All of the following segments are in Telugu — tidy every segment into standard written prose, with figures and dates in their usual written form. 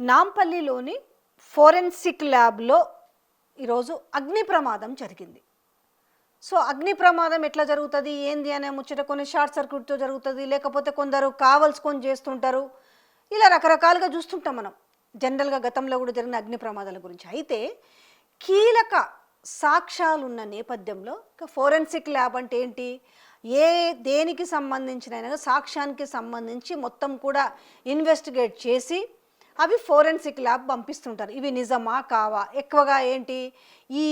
నాంపల్లిలోని ఫోరెన్సిక్ ల్యాబ్లో ఈరోజు అగ్ని ప్రమాదం జరిగింది. సో అగ్ని ప్రమాదం ఎట్లా జరుగుతుంది ఏంది అనే ముచ్చట కొన్ని షార్ట్ సర్క్యూట్తో జరుగుతుంది, లేకపోతే కొందరు కావలసుకొని చేస్తుంటారు. ఇలా రకరకాలుగా చూస్తుంటాం మనం జనరల్గా గతంలో కూడా జరిగిన అగ్ని ప్రమాదాల గురించి. అయితే కీలక సాక్ష్యాలు ఉన్న నేపథ్యంలో ఫోరెన్సిక్ ల్యాబ్ అంటే ఏంటి, దేనికి సంబంధించిన సాక్ష్యానికి సంబంధించి మొత్తం కూడా ఇన్వెస్టిగేట్ చేసి అవి ఫోరెన్సిక్ ల్యాబ్ పంపిస్తుంటారు. ఇవి నిజమా కావా, ఎక్కువగా ఏంటి ఈ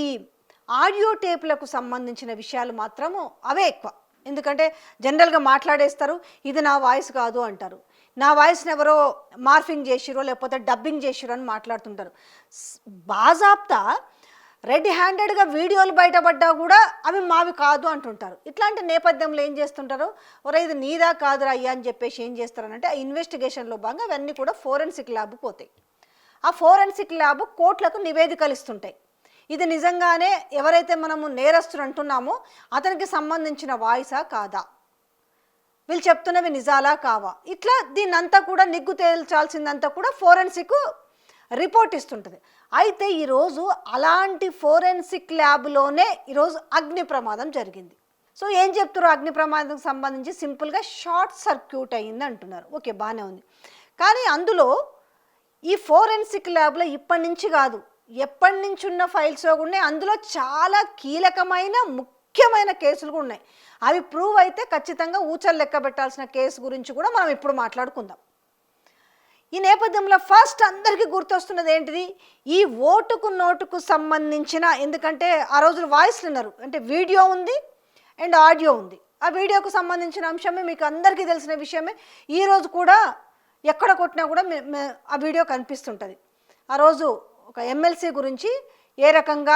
ఆడియో టేపులకు సంబంధించిన విషయాలు మాత్రము అవే ఎక్కువ. ఎందుకంటే జనరల్గా మాట్లాడేస్తారు, ఇది నా వాయిస్ కాదు అంటారు, నా వాయిస్ని ఎవరో మార్ఫింగ్ చేసిరో లేకపోతే డబ్బింగ్ చేసిరో అని మాట్లాడుతుంటారు. బాజాప్తా రెడ్ హ్యాండెడ్గా వీడియోలు బయటపడ్డా కూడా అవి మావి కాదు అంటుంటారు. ఇట్లాంటి నేపథ్యంలో ఏం చేస్తుంటారు, ఒరే ఇది నీదా కాదురా అయ్యా అని చెప్పేసి ఏం చేస్తారనంటే ఆ ఇన్వెస్టిగేషన్లో భాగంగా అవన్నీ కూడా ఫోరెన్సిక్ ల్యాబ్ పోతాయి. ఆ ఫోరెన్సిక్ ల్యాబ్ కోర్టులకు నివేదికలు ఇస్తుంటాయి. ఇది నిజంగానే ఎవరైతే మనము నేరస్తులు అంటున్నామో అతనికి సంబంధించిన వాయిసా కాదా, వీళ్ళు చెప్తున్నవి నిజాలా కావా, ఇట్లా దీన్నంతా కూడా నిగ్గు తేల్చాల్సిందంతా కూడా ఫోరెన్సిక్ రిపోర్ట్ ఇస్తుంటుంది. అయితే ఈరోజు అలాంటి ఫోరెన్సిక్ ల్యాబ్లోనే ఈరోజు అగ్ని ప్రమాదం జరిగింది. సో ఏం చెప్తారు, అగ్ని ప్రమాదానికి సంబంధించి సింపుల్గా షార్ట్ సర్క్యూట్ అయ్యింది అంటున్నారు. ఓకే, బాగానే ఉంది. కానీ అందులో ఈ ఫోరెన్సిక్ ల్యాబ్లో ఇప్పటి నుంచి కాదు ఎప్పటి నుంచి ఉన్న ఫైల్స్ ఉన్నాయి, అందులో చాలా కీలకమైన ముఖ్యమైన కేసులు కూడా ఉన్నాయి. అవి ప్రూవ్ అయితే ఖచ్చితంగా ఊచలు లెక్క పెట్టాల్సిన కేసు గురించి కూడా మనం ఇప్పుడు మాట్లాడుకుందాం. ఈ నేపథ్యంలో ఫస్ట్ అందరికీ గుర్తొస్తున్నది ఏంటిది, ఈ ఓటుకు నోటుకు సంబంధించిన, ఎందుకంటే ఆ రోజులు వాయిస్లు విన్నారు అంటే వీడియో ఉంది అండ్ ఆడియో ఉంది. ఆ వీడియోకు సంబంధించిన అంశమే మీకు అందరికీ తెలిసిన విషయమే. ఈరోజు కూడా ఎక్కడ కొట్టినా కూడా ఆ వీడియో కనిపిస్తుంటుంది. ఆ రోజు ఒక ఎమ్మెల్సీ గురించి ఏ రకంగా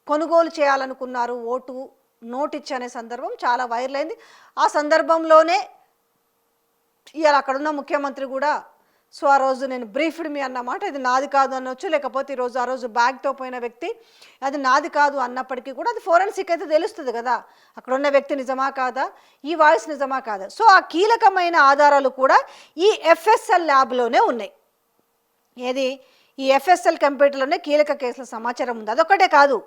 కొనుగోలు చేయాలనుకున్నారు ఓటు నోటిచ్చి అనే సందర్భం చాలా వైరల్ అయింది. ఆ సందర్భంలోనే ఇవాళ అక్కడున్న ముఖ్యమంత్రి కూడా సో ఆ రోజు నేను బ్రీఫ్డ్ మీ అన్నమాట, ఇది నాది కాదు అనొచ్చు, లేకపోతే ఈరోజు ఆ రోజు బ్యాగ్తో పోయిన వ్యక్తి అది నాది కాదు అన్నప్పటికీ కూడా అది ఫోరెన్సిక్ అయితే తెలుస్తుంది కదా, అక్కడ ఉన్న వ్యక్తి నిజమా కాదా, ఈ వాయిస్ నిజమా కాదా. సో ఆ కీలకమైన ఆధారాలు కూడా ఈ ఎఫ్ఎస్ఎల్ ల్యాబ్లోనే ఉన్నాయి. ఏది, ఈ ఎఫ్ఎస్ఎల్ కంప్యూటర్లోనే కీలక కేసుల సమాచారం ఉంది. అదొక్కటే కాదు,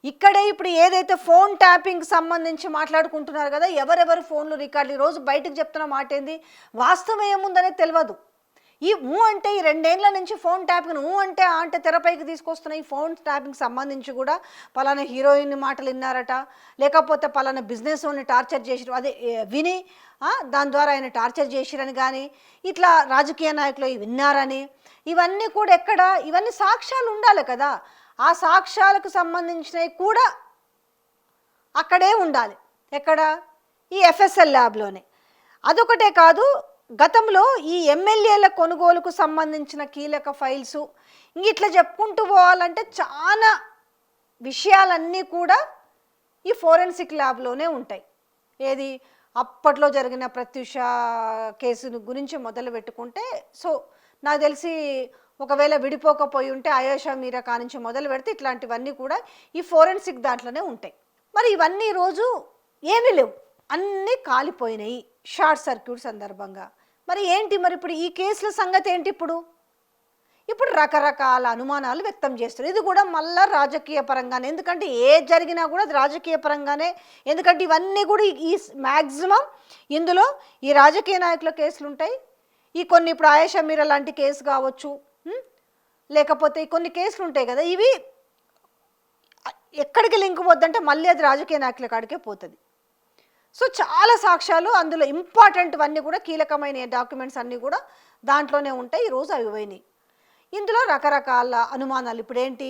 ఇక్కడే ఇప్పుడు ఏదైతే ఫోన్ ట్యాపింగ్ సంబంధించి మాట్లాడుకుంటున్నారు కదా, ఎవరెవరు ఫోన్లు రికార్డులు, ఈరోజు బయటకు చెప్తున్న మాట ఏంది, వాస్తవం ఏముందనేది తెలియదు. ఈ అంటే ఈ 2 ఏళ్ల నుంచి ఫోన్ ట్యాపింగ్ అంటే తెరపైకి తీసుకొస్తున్న ఈ ఫోన్ ట్యాపింగ్ సంబంధించి కూడా పలానా హీరోయిన్ మాటలు విన్నారట, లేకపోతే పలానా బిజినెస్ ఓన్ని టార్చర్ చేసిరు, అదే విని దాని ద్వారా ఆయన టార్చర్ చేసిరని కానీ, ఇట్లా రాజకీయ నాయకులు విన్నారని, ఇవన్నీ కూడా ఎక్కడ, ఇవన్నీ సాక్ష్యాలు ఉండాలి కదా, ఆ సాక్ష్యాలకు సంబంధించినవి కూడా అక్కడే ఉండాలి. ఎక్కడ, ఈ ఎఫ్ఎస్ఎల్ ల్యాబ్లోనే. అదొకటే కాదు, గతంలో ఈ ఎమ్మెల్యేల కొనుగోలుకు సంబంధించిన కీలక ఫైల్స్ ఇట్లా చెప్పుకుంటూ పోవాలంటే చాలా విషయాలన్నీ కూడా ఈ ఫోరెన్సిక్ ల్యాబ్లోనే ఉంటాయి. ఏది, అప్పట్లో జరిగిన ప్రత్యూష కేసు గురించి మొదలు పెట్టుకుంటే, సో నాకు తెలిసి ఒకవేళ విడిపోకపోయి ఉంటే ఆయేషా మీరా కానించి మొదలు పెడితే ఇట్లాంటివన్నీ కూడా ఈ ఫోరెన్సిక్ దాంట్లోనే ఉంటాయి. మరి ఇవన్నీ రోజు ఏమీ లేవు, అన్నీ కాలిపోయినాయి షార్ట్ సర్క్యూట్ సందర్భంగా. మరి ఏంటి, మరి ఇప్పుడు ఈ కేసుల సంగతి ఏంటి, ఇప్పుడు రకరకాల అనుమానాలు వ్యక్తం చేస్తారు. ఇది కూడా మళ్ళీ రాజకీయ పరంగానే, ఎందుకంటే ఏ జరిగినా కూడా అది రాజకీయ పరంగానే. ఎందుకంటే ఇవన్నీ కూడా ఈ మ్యాక్సిమం ఇందులో ఈ రాజకీయ నాయకుల కేసులు ఉంటాయి. ఈ కొన్ని ఇప్పుడు ఆయేషా మీరా లాంటి కేసు కావచ్చు, లేకపోతే కొన్ని కేసులు ఉంటాయి కదా, ఇవి ఎక్కడికి లింక్ పోద్దంటే మళ్ళీ అది రాజకీయ నాయకుల కాడికే పోతుంది. సో చాలా సాక్ష్యాలు అందులో ఇంపార్టెంట్ అన్నీ కూడా కీలకమైన డాక్యుమెంట్స్ అన్నీ కూడా దాంట్లోనే ఉంటాయి. ఈరోజు అవి పోయినాయి. ఇందులో రకరకాల అనుమానాలు. ఇప్పుడు ఏంటి,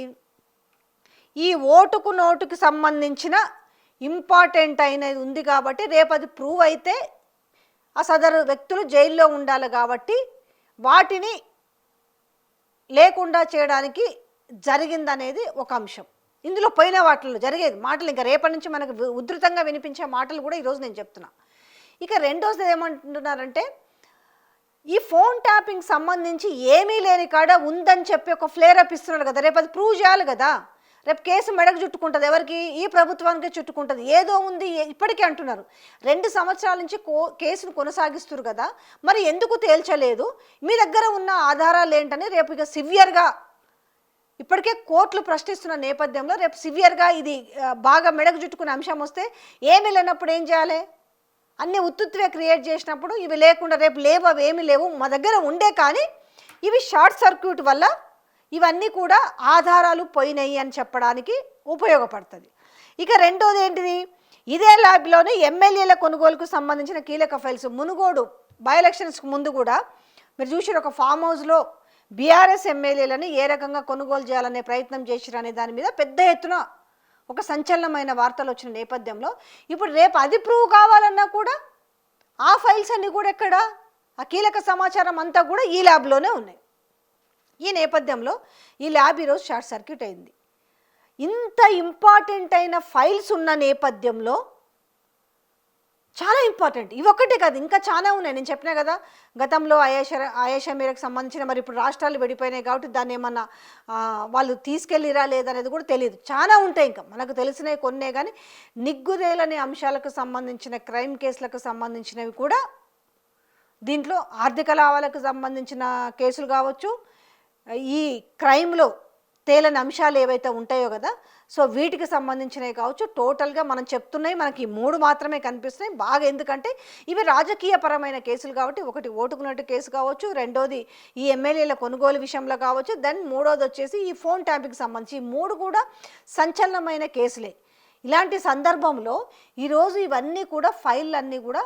ఈ ఓటుకు నోటుకు సంబంధించిన ఇంపార్టెంట్ అయినది ఉంది కాబట్టి రేపు అది ప్రూవ్ అయితే ఆ సదరు వ్యక్తులు జైల్లో ఉండాలి కాబట్టి వాటిని లేకుండా చేయడానికి జరిగిందనేది ఒక అంశం. ఇందులో పోయిన వాటిల్లో జరిగేది మాటలు ఇంకా రేపటి నుంచి మనకు ఉధృతంగా వినిపించే మాటలు కూడా ఈరోజు నేను చెప్తున్నా. ఇక రెండోది ఏమంటున్నారంటే, ఈ ఫోన్ ట్యాపింగ్ సంబంధించి ఏమీ లేని కాడ ఉందని చెప్పి ఒక ఫ్లేర్ అప్ ఇస్తున్నారు కదా, రేపు అది ప్రూవ్ చేయాలి కదా. రేపు కేసు మెడకు చుట్టుకుంటుంది, ఎవరికి? ఈ ప్రభుత్వానికి చుట్టుకుంటుంది. ఏదో ఉంది ఇప్పటికీ అంటున్నారు. 2 సంవత్సరాల నుంచి కేసును కొనసాగిస్తున్నారు కదా, మరి ఎందుకు తేల్చలేదు? మీ దగ్గర ఉన్న ఆధారాలు ఏంటని రేపు ఇక సివియర్గా ఇప్పటికే కోర్టులు ప్రశ్నిస్తున్న నేపథ్యంలో రేపు సివియర్గా ఇది బాగా మెడకు చుట్టుకునే అంశం వస్తే ఏమీ లేనప్పుడు ఏం చేయాలి? అన్నీ ఉత్తుత్తువే క్రియేట్ చేసినప్పుడు ఇవి లేకుండా రేపు లేవు, అవి ఏమీ లేవు, మా దగ్గర ఉండే కానీ ఇవి షార్ట్ సర్క్యూట్ వల్ల ఇవన్నీ కూడా ఆధారాలు పోయినాయి అని చెప్పడానికి ఉపయోగపడుతుంది. ఇక రెండోది ఏంటిది? ఇదే ల్యాబ్లోనే ఎమ్మెల్యేల కొనుగోలుకు సంబంధించిన కీలక ఫైల్స్. మునుగోడు బై ఎలక్షన్స్కి ముందు కూడా మీరు చూసి ఒక ఫామ్ హౌస్లో బీఆర్ఎస్ ఎమ్మెల్యేలను ఏ రకంగా కొనుగోలు చేయాలనే ప్రయత్నం చేసిరు అనే దాని మీద పెద్ద ఎత్తున ఒక సంచలనమైన వార్తలు వచ్చిన నేపథ్యంలో ఇప్పుడు రేపు అది ప్రూవ్ కావాలన్నా కూడా ఆ ఫైల్స్ అన్నీ కూడా ఎక్కడ? ఆ కీలక సమాచారం అంతా కూడా ఈ ల్యాబ్లోనే ఉన్నాయి. ఈ నేపథ్యంలో ఈ ల్యాబ్ ఈరోజు షార్ట్ సర్క్యూట్ అయింది. ఇంత ఇంపార్టెంట్ అయిన ఫైల్స్ ఉన్న నేపథ్యంలో చాలా ఇంపార్టెంట్, ఇవి ఒక్కటే కాదు ఇంకా చాలా ఉన్నాయి. నేను చెప్పినా కదా, గతంలో ఆయేషా మీరకు సంబంధించిన, మరి ఇప్పుడు రాష్ట్రాలు విడిపోయినాయి కాబట్టి దాన్ని ఏమన్నా వాళ్ళు తీసుకెళ్ళిరా లేదనేది కూడా తెలియదు. చాలా ఉంటాయి, ఇంకా మనకు తెలిసినవి కొన్నే, కానీ నిగ్గుదేలని అంశాలకు సంబంధించిన క్రైమ్ కేసులకు సంబంధించినవి కూడా దీంట్లో, ఆర్థిక లావాలకు సంబంధించిన కేసులు కావచ్చు, ఈ క్రైమ్లో తేలని అంశాలు ఏవైతే ఉంటాయో కదా, సో వీటికి సంబంధించినవి కావచ్చు. టోటల్గా మనం చెప్తున్నాయి మనకి 3 మాత్రమే కనిపిస్తున్నాయి బాగా. ఎందుకంటే ఇవి రాజకీయపరమైన కేసులు కాబట్టి, ఒకటి ఓటుకున్నట్టు కేసు కావచ్చు, రెండోది ఈ ఎమ్మెల్యేల కొనుగోలు విషయంలో కావచ్చు, దెన్ మూడోది వచ్చేసి ఈ ఫోన్ ట్యాపింగ్కి సంబంధించి. ఈ 3 కూడా సంచలనమైన కేసులే. ఇలాంటి సందర్భంలో ఈరోజు ఇవన్నీ కూడా ఫైళ్ళు అన్నీ కూడా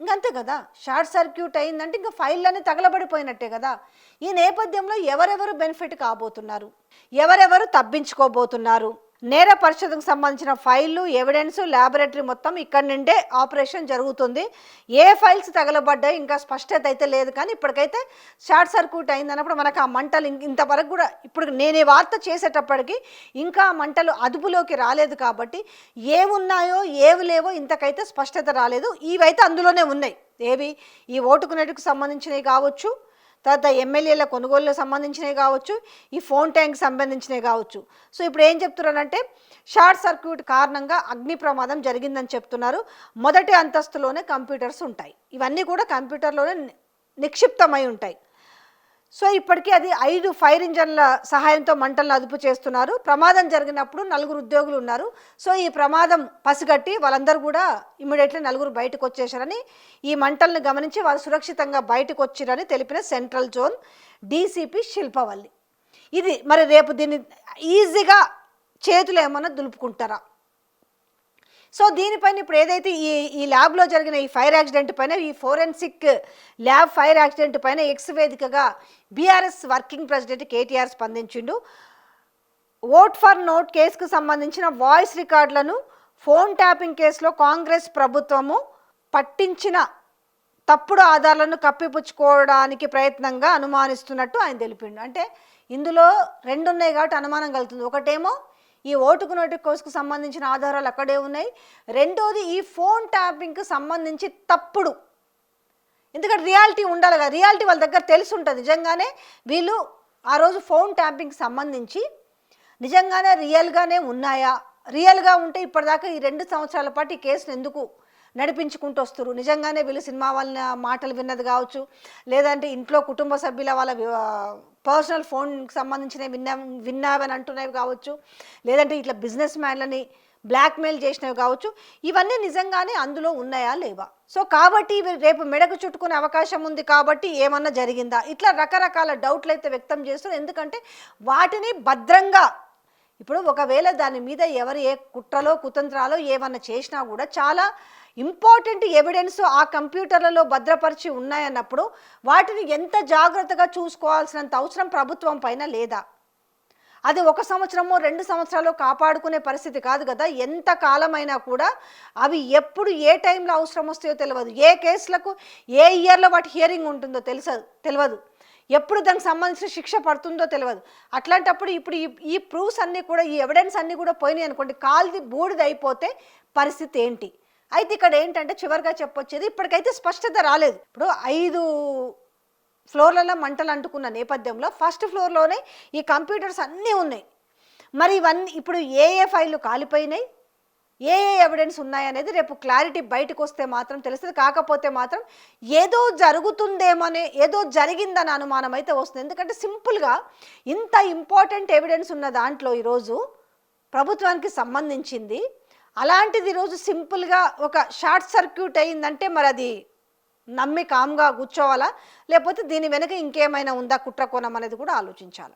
ఇంకంతే కదా, షార్ట్ సర్క్యూట్ అయిందంటే ఇంకా ఫైళ్ళన్నీ తగలబడిపోయినట్టే కదా. ఈ నేపథ్యంలో ఎవరెవరు బెనిఫిట్ కాబోతున్నారు, ఎవరెవరు తప్పించుకోబోతున్నారు, నేర పరిషత్కు సంబంధించిన ఫైళ్ళు, ఎవిడెన్స్, ల్యాబొరేటరీ మొత్తం ఇక్కడి నుండే ఆపరేషన్ జరుగుతుంది. ఏ ఫైల్స్ తగలబడ్డాయి ఇంకా స్పష్టత అయితే లేదు, కానీ ఇప్పటికైతే షార్ట్ సర్క్యూట్ అయిందన్నప్పుడు మనకు ఆ మంటలు ఇంతవరకు కూడా, ఇప్పుడు నేను ఈ వార్త చేసేటప్పటికి ఇంకా ఆ మంటలు అదుపులోకి రాలేదు కాబట్టి ఏమున్నాయో ఏవి లేవో ఇంతకైతే స్పష్టత రాలేదు. ఇవైతే అందులోనే ఉన్నాయి. ఏవి? ఈ ఓటుకునేటికి సంబంధించినవి కావచ్చు, తర్వాత ఎమ్మెల్యేల కొనుగోలుకు సంబంధించినవి కావచ్చు, ఈ ఫోన్ ట్యాంక్ సంబంధించినవి కావచ్చు. సో ఇప్పుడు ఏం చెప్తున్నారంటే షార్ట్ సర్క్యూట్ కారణంగా అగ్ని ప్రమాదం జరిగిందని చెప్తున్నారు. మొదటి అంతస్తులోనే కంప్యూటర్స్ ఉంటాయి, ఇవన్నీ కూడా కంప్యూటర్లోనే నిక్షిప్తమై ఉంటాయి. సో ఇప్పటికీ అది 5 ఫైర్ ఇంజన్ల సహాయంతో మంటలను అదుపు చేస్తున్నారు. ప్రమాదం జరిగినప్పుడు 4 ఉద్యోగులు ఉన్నారు. సో ఈ ప్రమాదం పసిగట్టి వాళ్ళందరూ కూడా ఇమ్మీడియట్లీ 4 బయటకు వచ్చేసారని, ఈ మంటలను గమనించి వాళ్ళు సురక్షితంగా బయటకు వచ్చారని తెలిపిన సెంట్రల్ జోన్ డీసీపీ శిల్పవల్లి. ఇది మరి రేపు దీన్ని ఈజీగా చేతులు ఏమన్నా దులుపుకుంటారా? సో దీనిపైన ఇప్పుడు ఏదైతే ఈ ల్యాబ్లో జరిగిన ఈ ఫైర్ యాక్సిడెంట్ పైన, ఈ ఫోరెన్సిక్ ల్యాబ్ ఫైర్ యాక్సిడెంట్ పైన ఎక్స్ వేదికగా బీఆర్ఎస్ వర్కింగ్ ప్రెసిడెంట్ కేటీఆర్ స్పందించిండు. ఓట్ ఫర్ నోట్ కేసుకు సంబంధించిన వాయిస్ రికార్డులను ఫోన్ ట్యాపింగ్ కేసులో కాంగ్రెస్ ప్రభుత్వము పట్టించిన తప్పుడు ఆధారాలను కప్పిపుచ్చుకోవడానికి ప్రయత్నంగా అనుమానిస్తున్నట్టు ఆయన తెలిపిండు. అంటే ఇందులో 2 ఉన్నాయి కాబట్టి అనుమానం కలుగుతుంది. ఒకటేమో ఈ ఓటుకు నోటు కోసుకు సంబంధించిన ఆధారాలు అక్కడే ఉన్నాయి, రెండోది ఈ ఫోన్ ట్యాపింగ్కి సంబంధించి తప్పుడు, ఎందుకంటే రియాలిటీ ఉండాలి కదా, రియాలిటీ వాళ్ళ దగ్గర తెలిసి ఉంటుంది. నిజంగానే వీళ్ళు ఆ రోజు ఫోన్ ట్యాపింగ్కి సంబంధించి నిజంగానే రియల్గానే ఉన్నాయా, రియల్గా ఉంటే ఇప్పటిదాకా ఈ 2 సంవత్సరాల పాటు ఈ కేసును ఎందుకు నడిపించుకుంటూ వస్తారు, నిజంగానే వీళ్ళు సినిమా వాళ్ళ మాటలు విన్నది కావచ్చు, లేదంటే ఇంట్లో కుటుంబ సభ్యుల వాళ్ళ పర్సనల్ ఫోన్కి సంబంధించినవి విన్నావని అంటున్నవి కావచ్చు, లేదంటే ఇట్లా బిజినెస్ మ్యాన్లని బ్లాక్మెయిల్ చేసినవి కావచ్చు, ఇవన్నీ నిజంగానే అందులో ఉన్నాయా లేవా. సో కాబట్టి రేపు మెడకు చుట్టుకునే అవకాశం ఉంది కాబట్టి ఏమన్నా జరిగిందా, ఇట్లా రకరకాల డౌట్లు అయితే వ్యక్తం చేస్తారు. ఎందుకంటే వాటిని భద్రంగా, ఇప్పుడు ఒకవేళ దాని మీద ఎవరు ఏ కుట్రలో కుతంత్రాలో ఏమన్నా చేసినా కూడా చాలా ఇంపార్టెంట్ ఎవిడెన్స్ ఆ కంప్యూటర్లలో భద్రపరిచి ఉన్నాయన్నప్పుడు వాటిని ఎంత జాగ్రత్తగా చూసుకోవాల్సినంత అవసరం ప్రభుత్వం పైన లేదా? అది 1 సంవత్సరమో 2 సంవత్సరాలు కాపాడుకునే పరిస్థితి కాదు కదా. ఎంత కాలమైనా కూడా అవి ఎప్పుడు ఏ టైంలో అవసరం వస్తాయో తెలియదు, ఏ కేసులకు ఏ ఇయర్లో వాటి హియరింగ్ ఉంటుందో తెలియదు, ఎప్పుడు దానికి సంబంధించిన శిక్ష పడుతుందో తెలియదు. అట్లాంటప్పుడు ఇప్పుడు ఈ ప్రూఫ్స్ అన్నీ కూడా, ఈ ఎవిడెన్స్ అన్నీ కూడా పోయినాయి అనుకోండి, కాల్ది బూడిద అయిపోతే పరిస్థితి ఏంటి? అయితే ఇక్కడ ఏంటంటే చివరిగా చెప్పొచ్చేది, ఇప్పటికైతే స్పష్టత రాలేదు. ఇప్పుడు 5 ఫ్లోర్లలో మంటలు అంటుకున్న నేపథ్యంలో ఫస్ట్ ఫ్లోర్లోనే ఈ కంప్యూటర్స్ అన్నీ ఉన్నాయి. మరి ఇవన్నీ ఇప్పుడు ఏ ఏ ఫైళ్ళు కాలిపోయినాయి, ఏ ఏ ఎవిడెన్స్ ఉన్నాయనేది రేపు క్లారిటీ బయటకు వస్తే మాత్రం తెలుస్తుంది. కాకపోతే మాత్రం ఏదో జరుగుతుందేమోనే, ఏదో జరిగిందని అనుమానం అయితే వస్తుంది. ఎందుకంటే సింపుల్గా ఇంత ఇంపార్టెంట్ ఎవిడెన్స్ ఉన్న దాంట్లో ఈరోజు ప్రభుత్వానికి సంబంధించింది, అలాంటిది ఈరోజు సింపుల్గా ఒక షార్ట్ సర్క్యూట్ అయిందంటే మరి అది నమ్మి కామ్గా కూర్చోవాలా, లేకపోతే దీని వెనుక ఇంకేమైనా ఉందా కుట్ర కోణం అనేది కూడా ఆలోచించాలి.